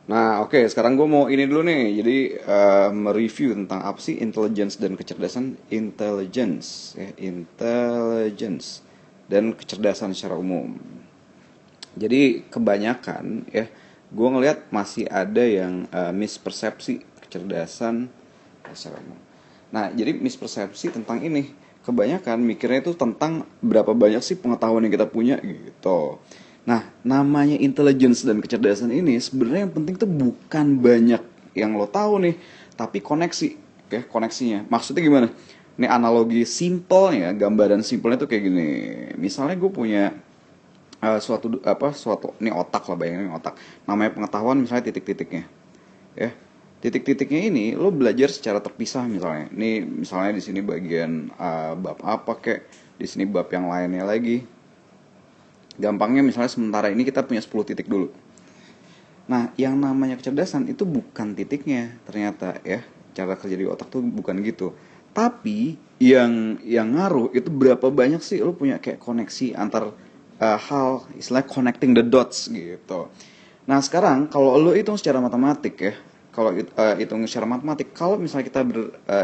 Nah, oke, sekarang gue mau ini dulu nih. Jadi mereview tentang apa sih intelligence dan kecerdasan. Intelligence, ya, intelligence dan kecerdasan secara umum. Jadi kebanyakan ya, gue ngelihat masih ada yang mispersepsi kecerdasan secara umum. Nah, jadi mispersepsi tentang ini. Kebanyakan mikirnya itu tentang berapa banyak sih pengetahuan yang kita punya gitu. Nah, namanya intelligence dan kecerdasan ini sebenarnya yang penting tuh bukan banyak yang lo tahu nih, tapi koneksi. Oke, koneksinya. Maksudnya gimana? Ini analogi simpelnya, gambaran simpelnya tuh kayak gini. Misalnya gue punya suatu ini otak lah, bayangin ini otak. Namanya pengetahuan misalnya titik-titiknya. Ya. Titik-titiknya ini lo belajar secara terpisah misalnya. Ini misalnya di sini bagian bab apa kek, di sini bab yang lainnya lagi. Gampangnya misalnya sementara ini kita punya 10 titik dulu. Nah, yang namanya kecerdasan itu bukan titiknya ternyata ya. Cara kerja di otak tuh bukan gitu. Tapi yang ngaruh itu berapa banyak sih lo punya kayak koneksi antar hal, istilah connecting the dots gitu. Nah, sekarang kalau lo hitung secara matematik ya, kalau hitung secara matematik, kalau misalnya kita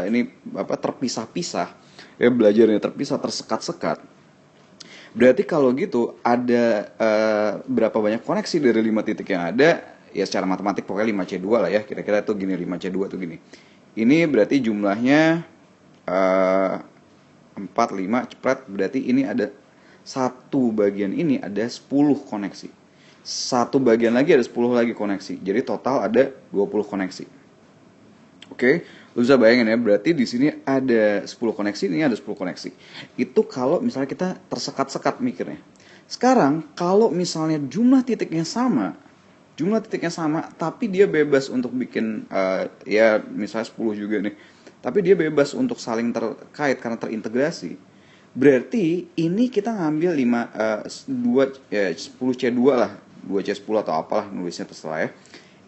ini apa terpisah-pisah, ya belajarnya terpisah, tersekat-sekat, berarti kalau gitu ada berapa banyak koneksi dari 5 titik yang ada, ya secara matematik pokoknya 5C2 lah ya, kira-kira tuh gini, 5C2 tuh gini. Ini berarti jumlahnya eh, 4, 5, cepret, berarti ini ada satu bagian ini ada 10 koneksi. Satu bagian lagi ada 10 lagi koneksi. Jadi total ada 20 koneksi. Oke, lu bisa bayangin ya, berarti di sini ada 10 koneksi, ini ada 10 koneksi. Itu kalau misalnya kita tersekat-sekat mikirnya. Sekarang kalau misalnya jumlah titiknya sama, tapi dia bebas untuk bikin ya misalnya 10 juga nih. Tapi dia bebas untuk saling terkait karena terintegrasi. Berarti ini kita ngambil 2 ya 10C2 lah, 2C10 atau apalah nulisnya terserah ya.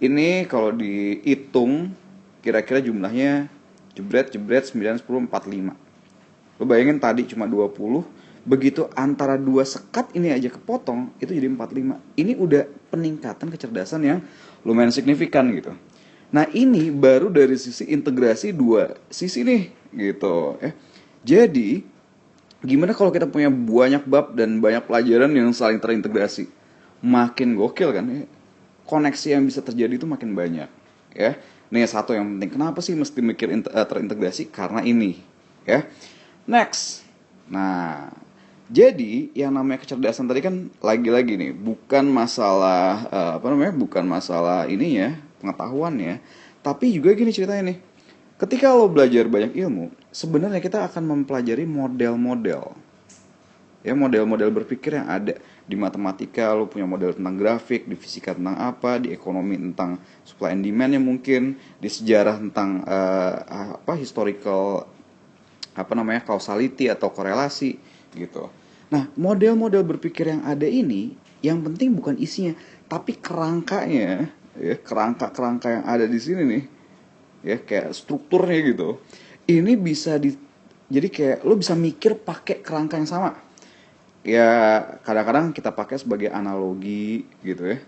Ini kalau dihitung kira-kira jumlahnya jebret jebret 9 10 45. Lo bayangin tadi cuma 20, begitu antara dua sekat ini aja kepotong itu jadi 45. Ini udah peningkatan kecerdasan yang lumayan signifikan gitu. Nah, ini baru dari sisi integrasi dua sisi nih gitu ya. Jadi gimana kalau kita punya banyak bab dan banyak pelajaran yang saling terintegrasi? Makin gokil kan ya. Koneksi yang bisa terjadi itu makin banyak ya. Nih satu yang penting, kenapa sih mesti mikir terintegrasi? Karena ini ya. Next. Nah, jadi yang namanya kecerdasan tadi kan lagi-lagi nih bukan masalah bukan masalah ininya, pengetahuannya, tapi juga gini ceritanya nih. Ketika lo belajar banyak ilmu, sebenarnya kita akan mempelajari model-model. Ya, model-model berpikir yang ada di matematika, lo punya model tentang grafik, di fisika tentang apa, di ekonomi tentang supply and demand yang mungkin, di sejarah tentang historical causality atau korelasi gitu. Nah, model-model berpikir yang ada ini, yang penting bukan isinya, tapi kerangkanya, ya, kerangka-kerangka yang ada di sini nih, ya kayak strukturnya gitu. Ini bisa jadi kayak lo bisa mikir pakai kerangka yang sama. Ya kadang-kadang kita pakai sebagai analogi gitu ya.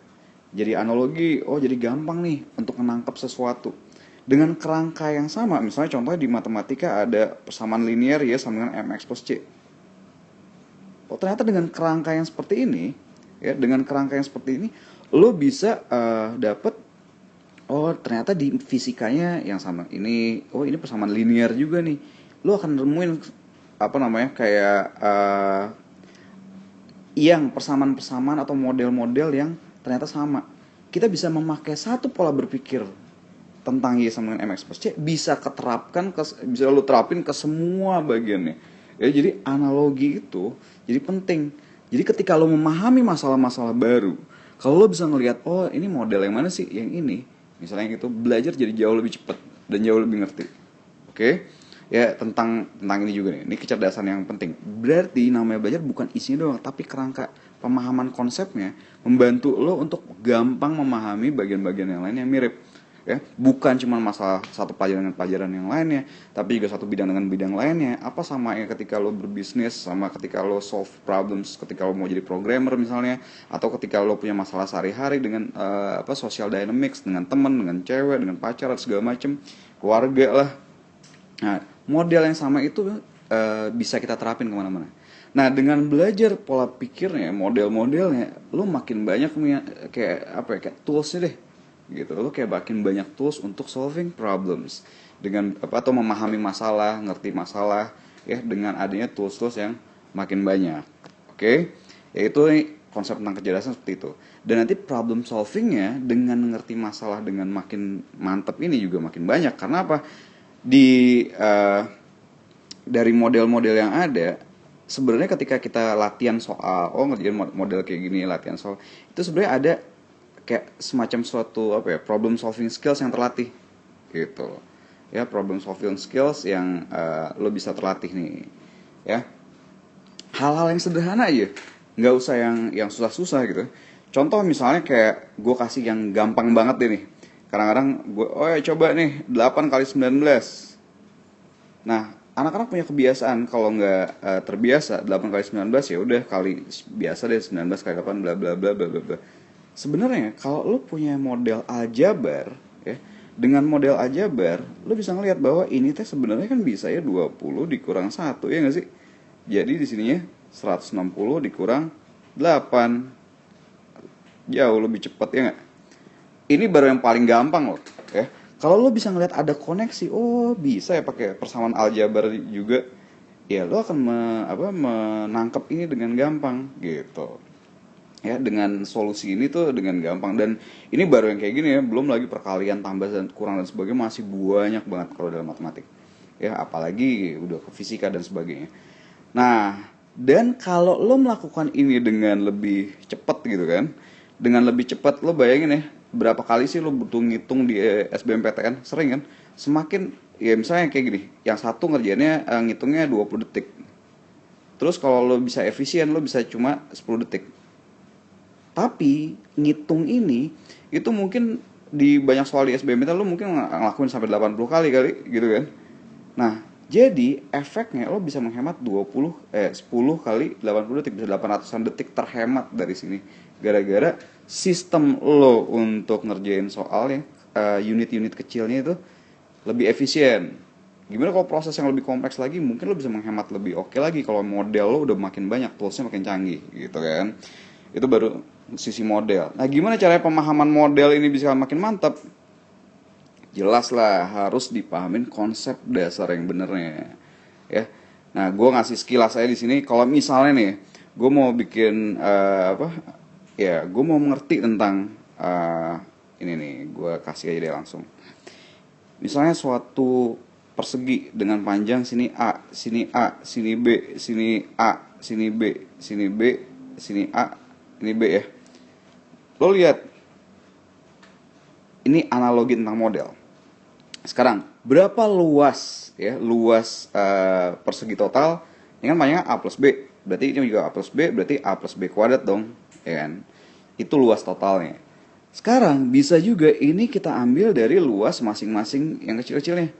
Jadi analogi, oh jadi gampang nih untuk menangkap sesuatu. Dengan kerangka yang sama, misalnya contohnya di matematika ada persamaan linear ya sama dengan mx plus c. Oh ternyata dengan kerangka yang seperti ini, ya dengan kerangka yang seperti ini, lo bisa dapet, oh ternyata di fisikanya yang sama ini, oh ini persamaan linear juga nih. Lo akan nemuin kayak yang persamaan-persamaan atau model-model yang ternyata sama. Kita bisa memakai satu pola berpikir tentang Y sama dengan MX plus C bisa bisa lo terapin ke semua bagiannya. Ya, jadi analogi itu jadi penting. Jadi ketika lo memahami masalah-masalah baru, kalau lo bisa ngelihat, oh ini model yang mana sih? Yang ini. Misalnya yang itu, belajar jadi jauh lebih cepat dan jauh lebih ngerti. Oke? Ya, tentang ini juga nih. Ini kecerdasan yang penting. Berarti namanya belajar bukan isinya doang, tapi kerangka pemahaman konsepnya membantu lo untuk gampang memahami bagian-bagian yang lain yang mirip. Ya, bukan cuma masalah satu pelajaran dengan pelajaran yang lainnya, tapi juga satu bidang dengan bidang lainnya. Apa samanya ketika lo berbisnis sama ketika lo solve problems, ketika lo mau jadi programmer misalnya, atau ketika lo punya masalah sehari-hari dengan social dynamics, dengan teman, dengan cewek, dengan pacar, segala macem, keluarga lah. Nah, model yang sama itu bisa kita terapin kemana-mana. Nah, dengan belajar pola pikirnya, model-modelnya, lo makin banyak punya kayak toolsnya deh, gitu. Lo kayak makin banyak tools untuk solving problems dengan atau memahami masalah, ngerti masalah, ya, dengan adanya tools-tools yang makin banyak. Oke, yaitu konsep tentang kecerdasan seperti itu. Dan nanti problem solvingnya dengan ngerti masalah dengan makin mantep ini juga makin banyak. Karena apa? Dari model-model yang ada, sebenarnya ketika kita latihan soal, ngerjain model kayak gini, latihan soal, itu sebenarnya ada kayak semacam suatu problem solving skills yang terlatih gitu. Ya, problem solving skills yang lo bisa terlatih nih. Ya. Hal-hal yang sederhana aja, nggak usah yang susah-susah gitu. Contoh misalnya kayak gue kasih yang gampang banget deh nih. Kadang-kadang gue, coba nih 8 kali 19. Nah, anak-anak punya kebiasaan kalau nggak terbiasa 8 kali 19, ya udah kali biasa deh 19 kali 8 bla bla bla bla bla. Sebenarnya kalau lo punya model aljabar, ya, dengan model aljabar lo bisa ngelihat bahwa ini teh sebenarnya kan bisa ya 20 dikurang 1, ya nggak sih? Jadi di sininya 160 dikurang 8. Jauh lebih cepat, ya nggak? Ini baru yang paling gampang loh, ya. Kalau lo bisa ngeliat ada koneksi, bisa ya pakai persamaan aljabar juga, ya lo akan menangkap ini dengan gampang gitu. Ya, dengan solusi ini tuh dengan gampang. Dan ini baru yang kayak gini ya, belum lagi perkalian, tambah dan kurang dan sebagainya, masih banyak banget kalau dalam matematik. Ya, apalagi udah ke fisika dan sebagainya. Nah, dan kalau lo melakukan ini dengan lebih cepat gitu kan, dengan lebih cepat, lo bayangin ya, berapa kali sih lo butuh ngitung di SBMPTN? Sering kan? Semakin, ya misalnya kayak gini, yang satu ngerjainnya ngitungnya 20 detik. Terus kalau lo bisa efisien, lo bisa cuma 10 detik. Tapi ngitung ini itu mungkin di banyak soal di SBMPTN lo mungkin ngelakuin sampai 80 kali gitu kan. Nah, jadi efeknya lo bisa menghemat 10 kali 80 detik, bisa 800-an detik terhemat dari sini. Gara-gara sistem lo untuk ngerjain soalnya, unit-unit kecilnya itu lebih efisien. Gimana kalau proses yang lebih kompleks lagi, mungkin lo bisa menghemat lebih oke lagi kalau model lo udah makin banyak, toolsnya makin canggih gitu kan. Itu baru sisi model. Nah, gimana caranya pemahaman model ini bisa makin mantap? Jelas lah, harus dipahamin konsep dasar yang benernya, ya. Nah, gue ngasih sekilas saya di sini. Kalau misalnya nih, gue mau bikin gue mau mengerti tentang ini nih, gue kasih aja deh langsung. Misalnya suatu persegi dengan panjang sini A, sini A, sini B, sini A, sini B, sini B, sini A, ini B ya. Lo lihat, ini analogi tentang model. Sekarang, berapa luas persegi total? Ini kan panjangnya A plus B, berarti ini juga A plus B, berarti A plus B kuadrat dong, ya kan? Itu luas totalnya. Sekarang bisa juga ini kita ambil dari luas masing-masing yang kecil-kecilnya.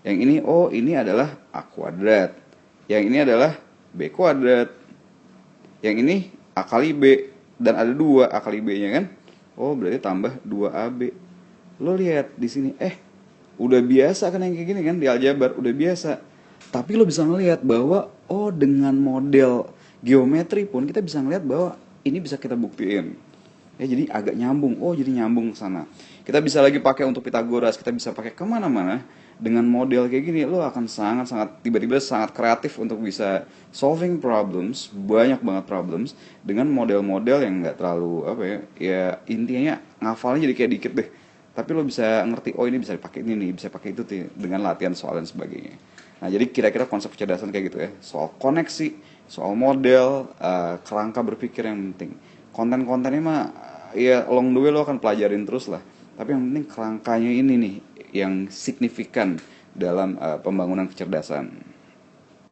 Yang ini, ini adalah A kuadrat, yang ini adalah B kuadrat, yang ini A kali B, dan ada 2 A kali B-nya kan? Berarti tambah 2AB. Lo lihat di sini, udah biasa kan yang kayak gini kan di aljabar, udah biasa. Tapi lo bisa ngelihat bahwa dengan model geometri pun kita bisa ngelihat bahwa ini bisa kita buktiin. Ya, jadi agak nyambung. Jadi nyambung ke sana. Kita bisa lagi pakai untuk Pitagoras, kita bisa pakai kemana-mana. Dengan model kayak gini lo akan sangat-sangat tiba-tiba sangat kreatif untuk bisa solving problems, banyak banget problems dengan model-model yang nggak terlalu ya intinya ngafalnya jadi kayak dikit deh, tapi lo bisa ngerti ini bisa dipakai ini nih, bisa pakai itu dengan latihan soal dan sebagainya. Nah, jadi kira-kira konsep kecerdasan kayak gitu ya, soal koneksi, soal model, kerangka berpikir yang penting. Konten-kontennya mah ya along the way lo akan pelajarin terus lah, tapi yang penting kerangkanya ini nih yang signifikan dalam pembangunan kecerdasan.